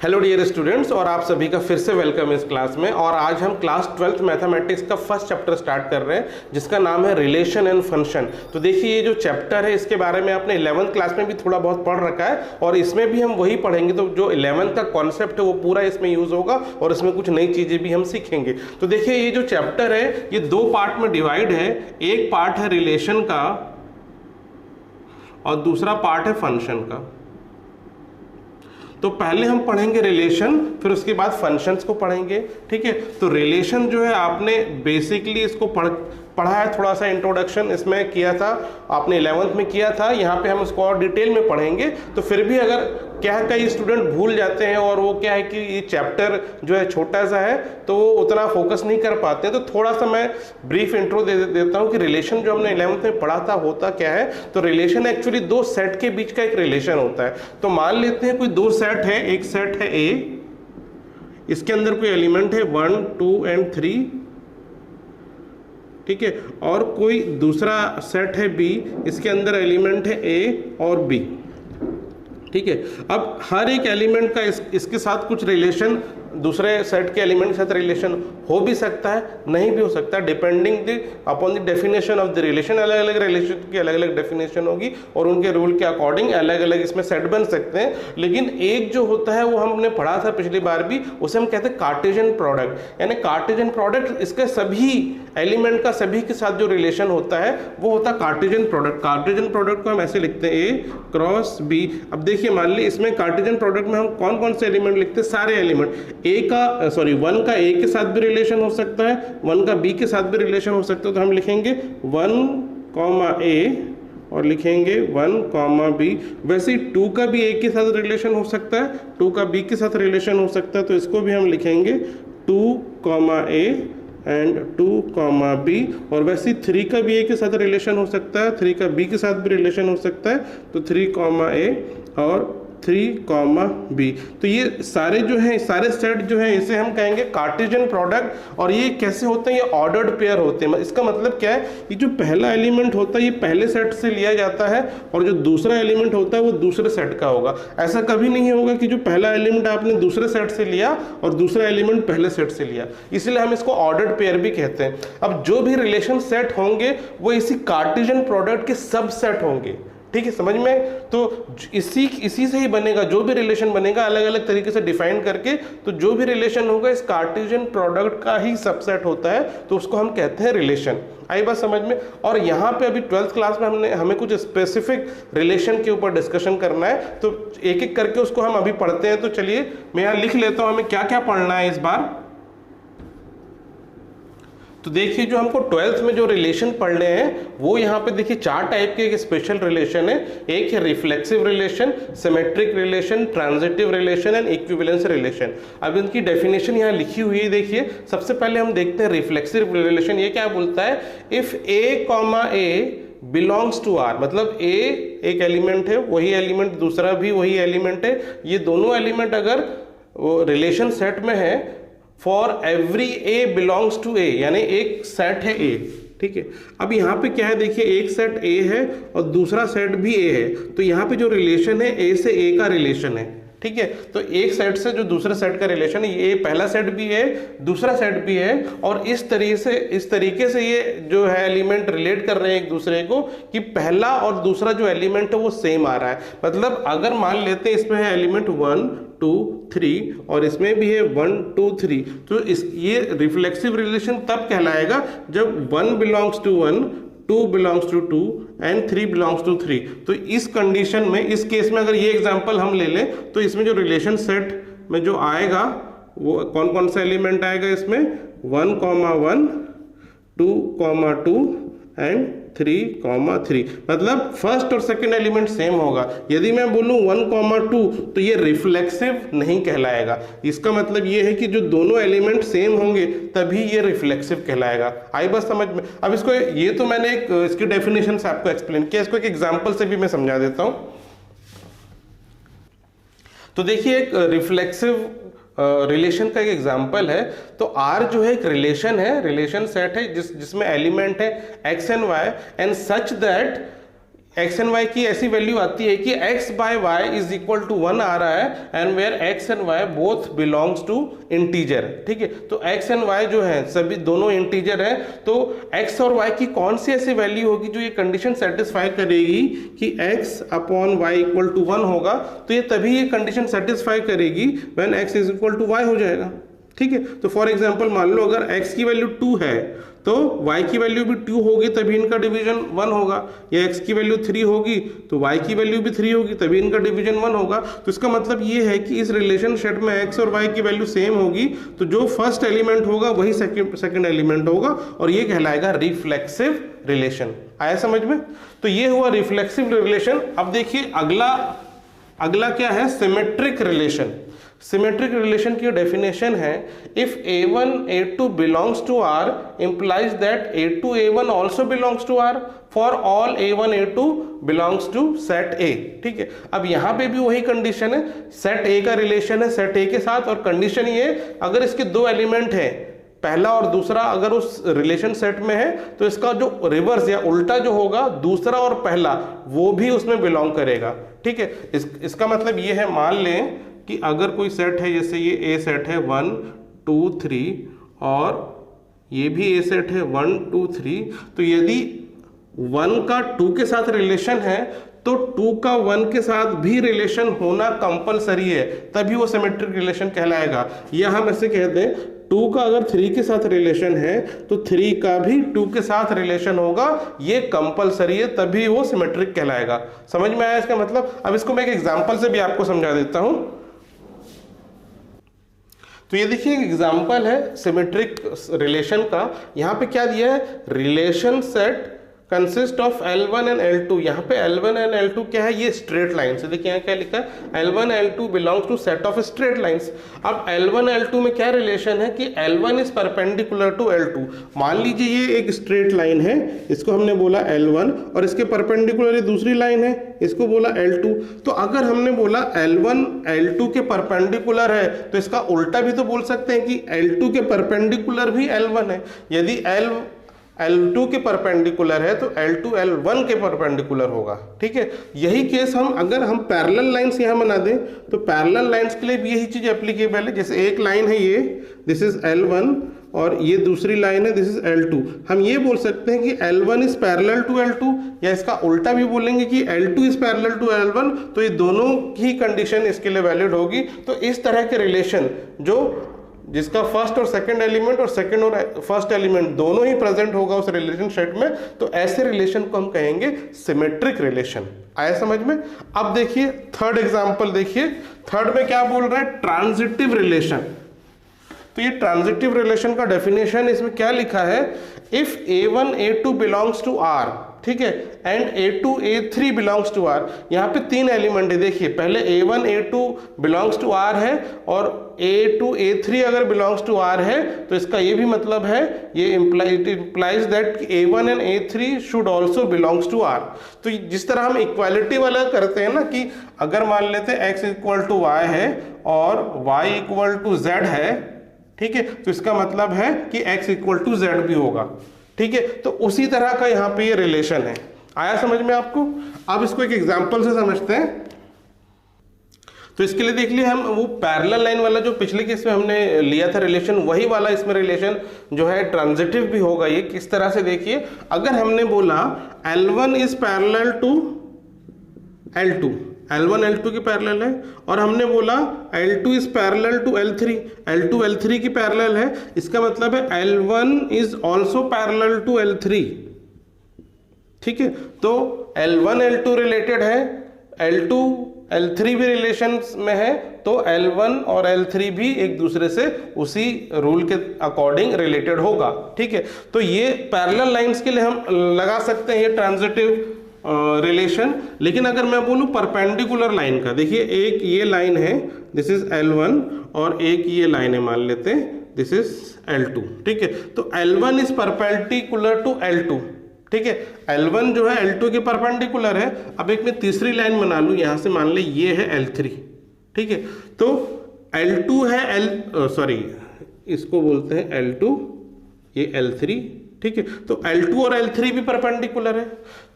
Hello dear students, और आप सभी का फिर से वेलकम इस क्लास में। और आज हम क्लास 12th मैथमेटिक्स का फर्स्ट चैप्टर स्टार्ट कर रहे हैं जिसका नाम है रिलेशन एंड फंक्शन। तो देखिए, ये जो चैप्टर है इसके बारे में आपने 11th क्लास में भी थोड़ा बहुत पढ़ रखा है और इसमें भी हम वही पढ़ेंगे। तो जो 11th का कॉन्सेप्ट है वो पूरा इसमें यूज होगा और इसमें कुछ नई चीजें भी हम सीखेंगे। तो देखिए, ये जो चैप्टर है ये दो पार्ट में डिवाइड है। एक पार्ट है रिलेशन का और दूसरा पार्ट है फंक्शन का। तो पहले हम पढ़ेंगे रिलेशन, फिर उसके बाद फंक्शंस को पढ़ेंगे। ठीक है, तो रिलेशन जो है आपने बेसिकली इसको पढ़ा है, थोड़ा सा इंट्रोडक्शन इसमें किया था, आपने 11th में किया था। यहाँ पे हम उसको और डिटेल में पढ़ेंगे। तो फिर भी अगर क्या है, कई स्टूडेंट भूल जाते हैं और वो क्या है कि ये चैप्टर जो है छोटा सा है तो वो उतना फोकस नहीं कर पाते हैं। तो थोड़ा सा मैं ब्रीफ इंट्रो दे देता हूँ कि रिलेशन जो हमने 11th में पढ़ा था होता क्या है। तो रिलेशन एक्चुअली दो सेट के बीच का एक रिलेशन होता है। तो मान लेते हैं कोई दो सेट है, एक सेट है ए, इसके अंदर कोई एलिमेंट है 1, 2 एंड 3, ठीक है, और कोई दूसरा सेट है बी, इसके अंदर एलिमेंट है ए और बी। ठीक है, अब हर एक एलिमेंट का इसके साथ कुछ रिलेशन, दूसरे सेट के एलिमेंट के साथ रिलेशन हो भी सकता है, नहीं भी हो सकता, depending upon the definition of the relation. अलग अलग रिलेशन की अलग अलग डेफिनेशन होगी और उनके रूल के अकॉर्डिंग अलग अलग इसमें सेट बन सकते हैं। लेकिन एक जो होता है वो हमने पढ़ा था पिछली बार भी, उसे हम कहते हैं कार्टेशियन प्रोडक्ट। यानी कार्टेशियन प्रोडक्ट, इसके सभी एलिमेंट का सभी के साथ जो रिलेशन होता है वो होता है कार्टेशियन प्रोडक्ट। कार्टेशियन प्रोडक्ट को हम ऐसे लिखते हैं, ए क्रॉस बी। अब देखिए, मान ली इसमें कार्टेशियन प्रोडक्ट में हम कौन कौन से एलिमेंट लिखते हैं, सारे एलिमेंट। वन का ए के साथ भी रिलेशन हो सकता है, 1 का बी के साथ भी रिलेशन हो सकता है। तो हम लिखेंगे 1, ए और लिखेंगे 1, बी। वैसे ही 2 का भी ए के साथ रिलेशन हो सकता है, 2 का बी के साथ रिलेशन हो सकता है। तो इसको भी हम लिखेंगे 2, ए एंड 2, बी। और वैसे ही 3 का भी ए के साथ रिलेशन हो सकता है, 3 का बी के साथ भी रिलेशन हो सकता है। तो 3, ए और 3, बी। तो ये सारे जो हैं, सारे सेट जो हैं, इसे हम कहेंगे कार्टेशियन प्रोडक्ट। और ये कैसे होते हैं, ये ऑर्डर्ड पेयर होते हैं। इसका मतलब क्या है, ये जो पहला एलिमेंट होता है ये पहले सेट से लिया जाता है और जो दूसरा एलिमेंट होता है वो दूसरे सेट का होगा। ऐसा कभी नहीं होगा कि जो पहला एलिमेंट आपने दूसरे सेट से लिया और दूसरा एलिमेंट पहले सेट से लिया, इसलिए हम इसको ऑर्डर्ड पेयर भी कहते हैं। अब जो भी रिलेशन सेट होंगे वो इसी कार्टेशियन प्रोडक्ट के सब सेट होंगे। ठीक है, समझ में? तो इसी से ही बनेगा, जो भी रिलेशन बनेगा अलग अलग तरीके से डिफाइन करके, तो जो भी रिलेशन होगा इस कार्टेशियन प्रोडक्ट का ही सबसेट होता है, तो उसको हम कहते हैं रिलेशन। आई बात समझ में? और यहाँ पे अभी 12th क्लास में हमें कुछ स्पेसिफिक रिलेशन के ऊपर डिस्कशन करना है, तो एक एक करके उसको हम अभी पढ़ते हैं। तो चलिए मैं यहाँ लिख लेता हूँ हमें क्या क्या पढ़ना है इस बार। तो देखिए, जो हमको 12th में जो रिलेशन पढ़ने हैं वो यहाँ पे देखिए 4 टाइप के एक स्पेशल रिलेशन है। एक है reflexive relation, symmetric relation, transitive relation and equivalence relation. अब इनकी डेफिनेशन यहाँ लिखी हुई है, देखिए। सबसे पहले हम देखते हैं रिफ्लेक्सिव रिलेशन। ये क्या बोलता है, if A, belongs to R, मतलब ए एक एलिमेंट है, वही एलिमेंट दूसरा भी वही एलिमेंट है, ये दोनों एलिमेंट अगर रिलेशन सेट में है, for every a belongs to a, यानी एक सेट है ए। ठीक है, अब यहाँ पे क्या है, देखिए एक सेट ए है और दूसरा सेट भी ए है। तो यहाँ पे जो रिलेशन है ए से ए का रिलेशन है। ठीक है, तो एक सेट से जो दूसरे सेट का रिलेशन है, ये पहला सेट भी है दूसरा सेट भी है, और इस तरीके से ये जो है एलिमेंट रिलेट कर रहे हैं एक दूसरे को कि पहला और दूसरा जो एलिमेंट है वो सेम आ रहा है। मतलब अगर मान लेते हैं इसमें है एलिमेंट 1, 2, 3 और इसमें भी है 1, 2, 3, तो ये रिफ्लेक्सिव रिलेशन तब कहलाएगा जब 1 belongs to 1, 2 belongs to 2 and 3 belongs to 3। तो इस कंडीशन में, इस केस में अगर ये एग्जांपल हम ले लें तो इसमें जो रिलेशन सेट में जो आएगा वो कौन कौन सा एलिमेंट आएगा इसमें, 1, 2, 2 एंड 3, मतलब फर्स्ट और सेकंड एलिमेंट सेम होगा। यदि मैं बोलूं 1, 2 तो ये रिफ्लेक्सिव नहीं कहलाएगा। इसका मतलब ये है कि जो दोनों एलिमेंट सेम होंगे तभी ये रिफ्लेक्सिव कहलाएगा। आई बात समझ में? अब इसको, ये तो मैंने इसकी डेफिनेशन से आपको एक्सप्लेन किया, इसको एक एग्जांपल से भी मैं समझा देता हूं। तो देखिए, एक रिफ्लेक्सिव रिलेशन का एक एग्जाम्पल है। तो आर जो है एक रिलेशन है, रिलेशन सेट है जिसमें एलिमेंट है x and y, and such that x and y की ऐसी वैल्यू आती है कि x by y is equal to 1 आ रहा है, and where x and y both belongs to integer. ठीक है, तो एक्स एंड वाई जो है सभी दोनों इंटीजर है, तो एक्स और वाई की कौन सी ऐसी वैल्यू होगी जो ये कंडीशन सेटिस्फाई करेगी कि x upon y equal to 1 होगा, तो ये तभी ये कंडीशन सेटिस्फाई करेगी when x is equal to y हो जाएगा। ठीक है, तो फॉर एग्जाम्पल मान लो अगर x की वैल्यू 2 है तो y की वैल्यू भी 2 होगी तभी इनका डिवीजन 1 होगा, या x की वैल्यू 3 होगी तो y की वैल्यू भी 3 होगी तभी इनका डिवीजन 1 होगा। तो इसका मतलब ये है कि इस रिलेशनशिप में x और y की वैल्यू सेम होगी, तो जो फर्स्ट एलिमेंट होगा वही सेकंड एलिमेंट होगा, और ये कहलाएगा रिफ्लेक्सिव रिलेशन। आया समझ में? तो ये हुआ रिफ्लेक्सिव रिलेशन। अब देखिए अगला क्या है, सिमेट्रिक रिलेशन। सिमेट्रिक रिलेशन की डेफिनेशन है, if a1 a2 belongs to R implies that a2 a1 also belongs to R for all a1 a2 belongs to set A। ठीक है, अब यहाँ पे भी वही कंडीशन है, सेट A का रिलेशन है सेट A के साथ, और कंडीशन ये अगर इसके दो एलिमेंट है पहला और दूसरा अगर उस रिलेशन सेट में है तो इसका जो रिवर्स या उल्टा जो होगा दूसरा और पहला वो भी उसमें बिलोंग करेगा। ठीक है, इसका मतलब ये है, मान लें कि अगर कोई सेट है, जैसे ये ए सेट है 1 2 3 और ये भी ए सेट है 1 2 3, तो यदि 1 का 2 के साथ रिलेशन है तो 2 का 1 के साथ भी रिलेशन होना कंपलसरी है, तभी वो सिमेट्रिक रिलेशन कहलाएगा। या हम ऐसे कहते हैं 2 का अगर 3 के साथ रिलेशन है तो 3 का भी 2 के साथ रिलेशन होगा, ये कंपलसरी है, तभी वो सिमेट्रिक कहलाएगा। समझ में आया इसका मतलब? अब इसको मैं एक एग्जांपल से भी आपको समझा देता हूं। तो ये देखिए एक एग्जाम्पल है सिमेट्रिक रिलेशन का। यहाँ पे क्या दिया है, relation set consist of L1 and L2। यहाँ पे L1 एंड L2 क्या है, ये स्ट्रेट लाइन्स है। देखिए यहाँ क्या लिखा है, L1 L2 belongs to set of straight lines. अब L1 L2 में क्या रिलेशन है कि L1 is perpendicular to L2। मान लीजिए ये एक स्ट्रेट लाइन है, इसको हमने बोला L1, और इसके परपेंडिकुलर ये दूसरी लाइन है, इसको बोला L2। तो अगर हमने बोला L1 L2 के परपेंडिकुलर है तो इसका उल्टा भी तो बोल सकते हैं कि L2 के परपेंडिकुलर भी L1 है। यदि L2 के परपेंडिकुलर है तो L2 L1 के परपेंडिकुलर होगा। ठीक है, यही केस अगर हम पैरेलल लाइंस यहाँ बना दें तो पैरेलल लाइंस के लिए भी यही चीज एप्लीकेबल है। जैसे एक लाइन है ये, दिस इज L1, और ये दूसरी लाइन है, दिस इज L2। हम ये बोल सकते हैं कि L1 is parallel to L2, या इसका उल्टा भी बोलेंगे कि L2 is parallel to L1, तो ये दोनों ही कंडीशन इसके लिए वैलिड होगी। तो इस तरह के रिलेशन जिसका फर्स्ट और सेकंड एलिमेंट और सेकंड और फर्स्ट एलिमेंट दोनों ही प्रेजेंट होगा उस रिलेशनशिप में, तो ऐसे रिलेशन को हम कहेंगे सिमेट्रिक रिलेशन। आया समझ में? अब देखिए थर्ड एग्जांपल देखिए, थर्ड में क्या बोल रहा है, ट्रांजिटिव रिलेशन। तो ये ट्रांजिटिव रिलेशन का डेफिनेशन इसमें क्या लिखा है, if a1 a2 belongs to R, ठीक है, and a2 a3 belongs to R। यहाँ पे 3 एलिमेंट है, देखिए पहले a1 a2 belongs to R है, और a2 a3 अगर बिलोंग्स टू R है तो इसका ये भी मतलब है, ये implies that a1 and a3 should also belongs to R। तो जिस तरह हम इक्वालिटी वाला करते हैं ना, कि अगर मान लेते हैं x इक्वल टू y है और y इक्वल टू z है, ठीक है, तो इसका मतलब है कि x इक्वल टू z भी होगा। ठीक है, तो उसी तरह का यहाँ पे ये रिलेशन है। आया समझ में आपको? अब इसको एक एग्जांपल से समझते हैं। तो इसके लिए देख लिए हम वो पैरेलल लाइन वाला जो पिछले केस में हमने लिया था रिलेशन, वही वाला इसमें रिलेशन जो है ट्रांजिटिव भी होगा। ये किस तरह से देखिए, अगर हमने बोला L1 is parallel to L2, L1 L2 की पैरेलल है, और हमने बोला L2 is parallel to L3, L2 L3 की पैरेलल है, इसका मतलब है L1 is also parallel to L3। ठीक है, तो L1 L2 रिलेटेड है, L2 L3 भी रिलेशन में है, तो L1 और L3 भी एक दूसरे से उसी रूल के अकॉर्डिंग रिलेटेड होगा। ठीक है, तो ये पैरेलल लाइंस के लिए हम लगा सकते हैं ये ट्रांजिटिव रिलेशन। लेकिन अगर मैं बोलूं परपेंडिकुलर लाइन का, देखिए एक ये लाइन है, दिस इज L1, और एक ये लाइन है, मान लेते हैं दिस इज L2। ठीक है, तो L1 is perpendicular to L2। ठीक है, L1 जो है L2 के परपेंडिकुलर है। अब एक मैं तीसरी लाइन बना लूं, यहां से मान ले ये है L3। ठीक है, तो L2 है इसको बोलते हैं L2, ये L3, ठीक है। तो L2 और L3 भी परपेंडिकुलर है,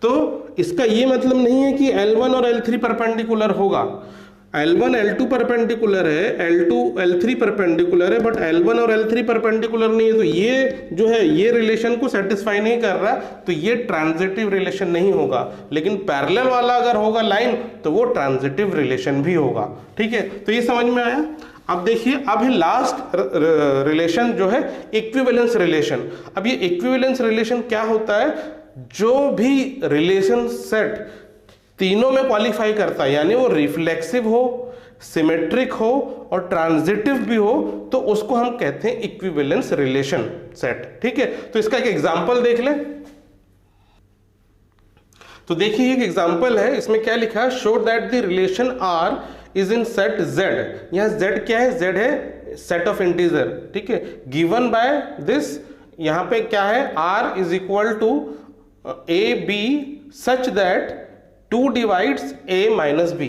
तो इसका ये मतलब नहीं है कि L1 और L3 परपेंडिकुलर होगा। L1 L2 परपेंडिकुलर है, L2 L3 परपेंडिकुलर है, बट L1 और L3 परपेंडिकुलर नहीं है, तो ये जो है ये रिलेशन को सेटिस्फाई नहीं कर रहा, तो ये ट्रांजिटिव रिलेशन नहीं होगा। लेकिन पैरेलल वाला अगर होगा लाइन तो वो ट्रांजिटिव रिलेशन भी होगा। ठीक है, तो ये समझ में आया। अब देखिए, अब है लास्ट रिलेशन जो है इक्विवेलेंस रिलेशन। अब ये इक्विवेलेंस रिलेशन क्या होता है, जो भी रिलेशन सेट तीनों में क्वालिफाई करता है, यानी वो रिफ्लेक्सिव हो, सिमेट्रिक हो और ट्रांजिटिव भी हो, तो उसको हम कहते हैं इक्विवेलेंस रिलेशन सेट। ठीक है, तो इसका एक एग्जांपल देख लें। तो देखिए एक एग्जांपल है, इसमें क्या लिखा है, show that the relation R is in set Z। यहाँ Z क्या है, Z है सेट ऑफ इंटीजर। ठीक है, गिवन बाय दिस, यहाँ पे क्या है, R is equal to AB such that 2 divides A minus B।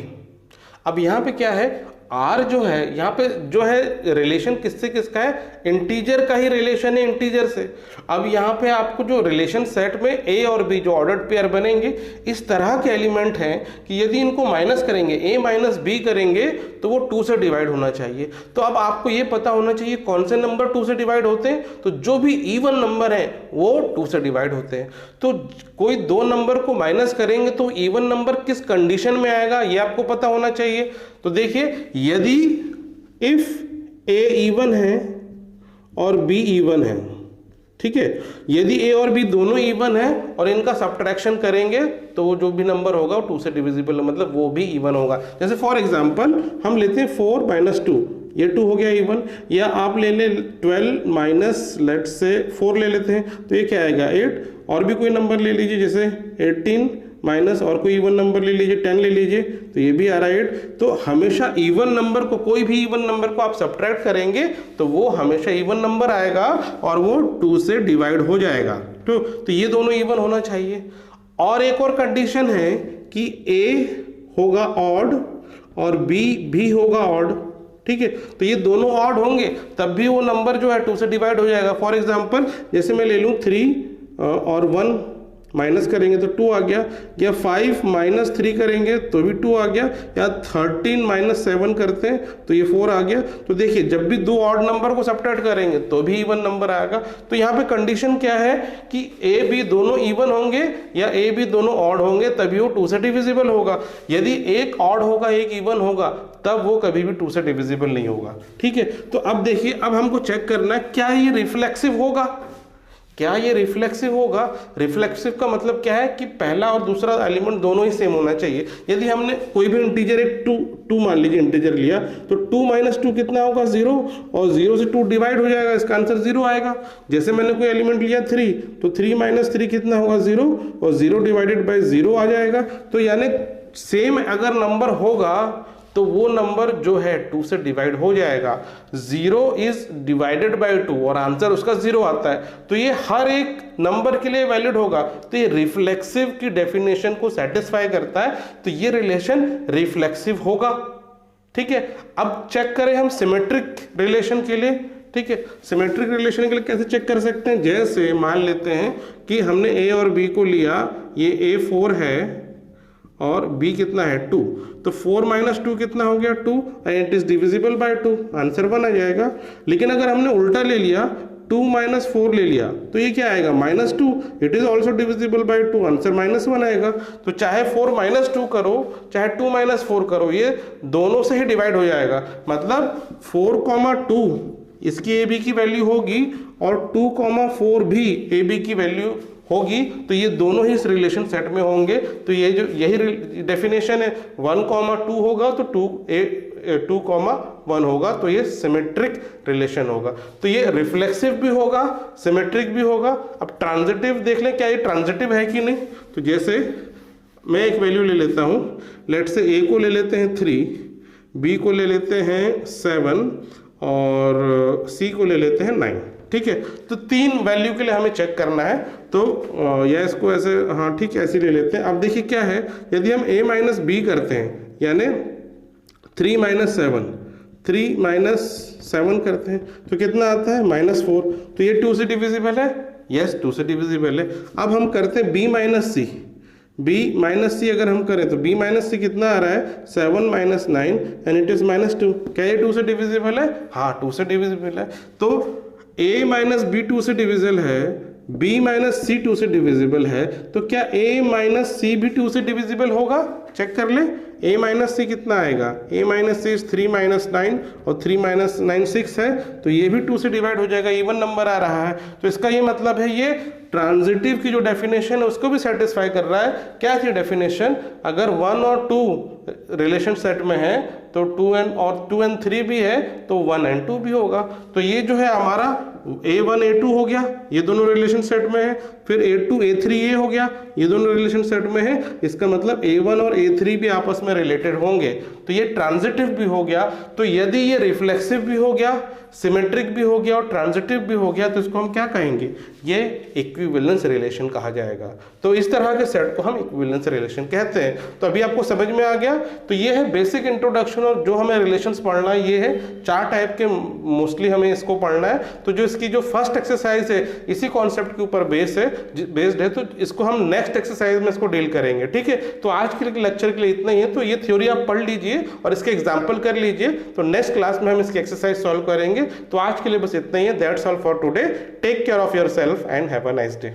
अब यहाँ पे क्या है, R जो है, यहाँ पे जो है रिलेशन किससे किसका है, इंटीजर का ही रिलेशन है इंटीजर से। अब यहाँ पे आपको जो रिलेशन सेट में A और B जो ऑर्डर्ड पेयर बनेंगे, इस तरह के एलिमेंट हैं कि यदि इनको माइनस करेंगे, A माइनस B करेंगे, तो वो 2 से डिवाइड होना चाहिए। तो अब आपको ये पता होना चाहिए कौन से नंबर 2 से डिवाइड होते हैं, तो जो भी इवन नंबर हैं वो 2 से डिवाइड होते हैं। तो कोई 2 नंबर को माइनस करेंगे तो इवन नंबर किस कंडीशन में आएगा, ये आपको पता होना चाहिए। तो देखिए, यदि इफ A इवन है और B इवन है, ठीक है, यदि A और B दोनों इवन है और इनका सब्ट्रैक्शन करेंगे तो वो जो भी नंबर होगा वो 2 से डिविजिबल, मतलब वो भी इवन होगा। जैसे फॉर एग्जांपल हम लेते हैं 4 माइनस 2, ये 2 हो गया इवन। या आप ले लें 12 माइनस लेट से 4 ले लेते हैं, तो ये क्या आएगा 8। और भी कोई नंबर ले लीजिए, जैसे 18 माइनस और कोई इवन नंबर ले लीजिए 10 ले लीजिए, तो ये भी आ रहा है 8। तो हमेशा इवन नंबर को, कोई भी इवन नंबर को आप सब्ट्रैक्ट करेंगे तो वो हमेशा इवन नंबर आएगा और वो 2 से डिवाइड हो जाएगा। तो ये दोनों इवन होना चाहिए। और एक और कंडीशन है कि A होगा ऑड और B भी होगा ऑड। ठीक है, तो ये दोनों ऑड होंगे तब भी वो नंबर जो है 2 से डिवाइड हो जाएगा। फॉर एग्जांपल जैसे मैं ले लूँ 3 और 1 माइनस करेंगे तो 2 आ गया, या 5 माइनस 3 करेंगे तो भी 2 आ गया, या 13 माइनस 7 करते हैं तो ये 4 आ गया। तो देखिए, जब भी 2 ऑड नंबर को सब्ट्रैक्ट करेंगे तो भी इवन नंबर आएगा। तो यहाँ पे कंडीशन क्या है कि A B दोनों इवन होंगे या A B दोनों ऑड होंगे तभी वो 2 से डिविजिबल होगा। यदि एक ऑड होगा एक इवन होगा तब वो कभी भी 2 से डिविजिबल नहीं होगा। ठीक है, तो अब देखिए, अब हमको चेक करना है क्या ये रिफ्लेक्सिव होगा, क्या ये रिफ्लेक्सिव होगा। रिफ्लेक्सिव का मतलब क्या है कि पहला और दूसरा एलिमेंट दोनों ही सेम होना चाहिए। यदि हमने कोई भी इंटीजर, एक 2 मान लीजिए इंटीजर लिया, तो 2 माइनस 2 कितना होगा 0, और 0 से 2 डिवाइड हो जाएगा, इसका आंसर 0 आएगा। जैसे मैंने कोई एलिमेंट लिया 3, तो 3 माइनस 3 कितना होगा 0, और 0 डिवाइडेड बाई 0 आ जाएगा। तो यानी सेम अगर नंबर होगा तो वो नंबर जो है 2 से डिवाइड हो जाएगा। 0 इज डिवाइडेड बाय 2 और आंसर उसका 0 आता है, तो ये हर एक नंबर के लिए वैलिड होगा। तो ये रिफ्लेक्सिव की डेफिनेशन को सेटिस्फाई करता है, तो ये रिलेशन रिफ्लेक्सिव होगा। ठीक है, अब चेक करें हम सिमेट्रिक रिलेशन के लिए। ठीक है, सिमेट्रिक रिलेशन के लिए कैसे चेक कर सकते हैं, जैसे मान लेते हैं कि हमने A और B को लिया, ये A 4 है और B कितना है 2, तो 4 माइनस 2 कितना हो गया 2, and it is divisible by 2, answer 1 आ जाएगा। लेकिन अगर हमने उल्टा ले लिया, 2 माइनस 4 ले लिया, तो ये क्या आएगा -2, it is also divisible by 2, answer -1 आएगा। तो चाहे 4 माइनस 2 करो चाहे 2 माइनस 4 करो, ये दोनों से ही डिवाइड हो जाएगा। मतलब 4, 2 इसकी AB की वैल्यू होगी और 2, 4 भी AB की वैल्यू होगी, तो ये दोनों ही इस रिलेशन सेट में होंगे। तो ये जो यही डेफिनेशन है, 1, 2 होगा तो 2, 1 होगा, तो ये सिमेट्रिक रिलेशन होगा। तो ये रिफ्लेक्सिव भी होगा, सिमेट्रिक भी होगा। अब ट्रांजिटिव देख लें, क्या ये ट्रांजिटिव है कि नहीं। तो जैसे मैं एक वैल्यू ले लेता हूँ, लेट से A को ले लेते हैं 3, B को ले लेते हैं 7 और C को ले लेते हैं 9। ठीक है, तो 3 वैल्यू के लिए हमें चेक करना है, तो या इसको ऐसे, हाँ ठीक है, ऐसे ले लेते हैं। अब देखिए क्या है, यदि हम A माइनस B करते हैं, यानी 3 माइनस 7 करते हैं तो कितना आता है -4, तो ये 2 से डिविजिबल है, यस 2 से डिविजिबल है। अब हम करते हैं b माइनस सी। b माइनस सी अगर हम करें तो b माइनस सी कितना आ रहा है 7 माइनस 9 एंड इट इज -2। क्या ये 2 से डिविजिबल है? हाँ 2 से डिविजिबल है। तो a माइनस बी 2 से डिविजिबल है, b माइनस सी 2 से डिविजिबल है, तो क्या a माइनस सी भी 2 से डिविजिबल होगा? चेक कर ले। a माइनस सी कितना आएगा? a माइनस सी 3 माइनस 9 और 3 माइनस 9 6 है, तो ये भी 2 से डिवाइड हो जाएगा, इवन नंबर आ रहा है। तो इसका ये मतलब है ये ट्रांजिटिव की जो डेफिनेशन है उसको भी सेटिस्फाई कर रहा है। क्या थी डेफिनेशन? अगर 1 और 2 रिलेशन सेट में है तो 2 and 3 भी है तो 1 and 2 भी होगा। तो ये जो है हमारा a1 a2 हो गया, ये दोनों रिलेशन सेट में है। फिर a2 a3 ये हो गया, ये दोनों रिलेशन सेट में है। इसका मतलब a1 और a3 भी आपस में रिलेटेड होंगे, तो ये ट्रांजिटिव भी हो गया। तो यदि ये रिफ्लेक्सिव भी हो गया, सिमेट्रिक भी हो गया और ट्रांजिटिव भी हो गया, तो इसको हम क्या कहेंगे? ये इक्विवेलेंस रिलेशन कहा जाएगा। तो इस तरह के सेट को हम इक्विवेलेंस रिलेशन कहते हैं। तो अभी आपको समझ में आ गया। तो ये है बेसिक इंट्रोडक्शन, और जो हमें रिलेशंस पढ़ना है ये है 4 टाइप के, मोस्टली हमें इसको पढ़ना है। तो जो इसकी जो फर्स्ट एक्सरसाइज है इसी कॉन्सेप्ट के ऊपर बेस्ड है, तो इसको हम नेक्स्ट एक्सरसाइज में इसको डील करेंगे। ठीक है, तो आज के लेक्चर के लिए इतना ही है। तो ये थ्योरी आप पढ़ लीजिए और इसके एग्जाम्पल कर लीजिए, तो नेक्स्ट क्लास में हम इसकी एक्सरसाइज सॉल्व करेंगे। तो आज के लिए बस इतना ही है। That's all for today. Take care of yourself and have a nice day.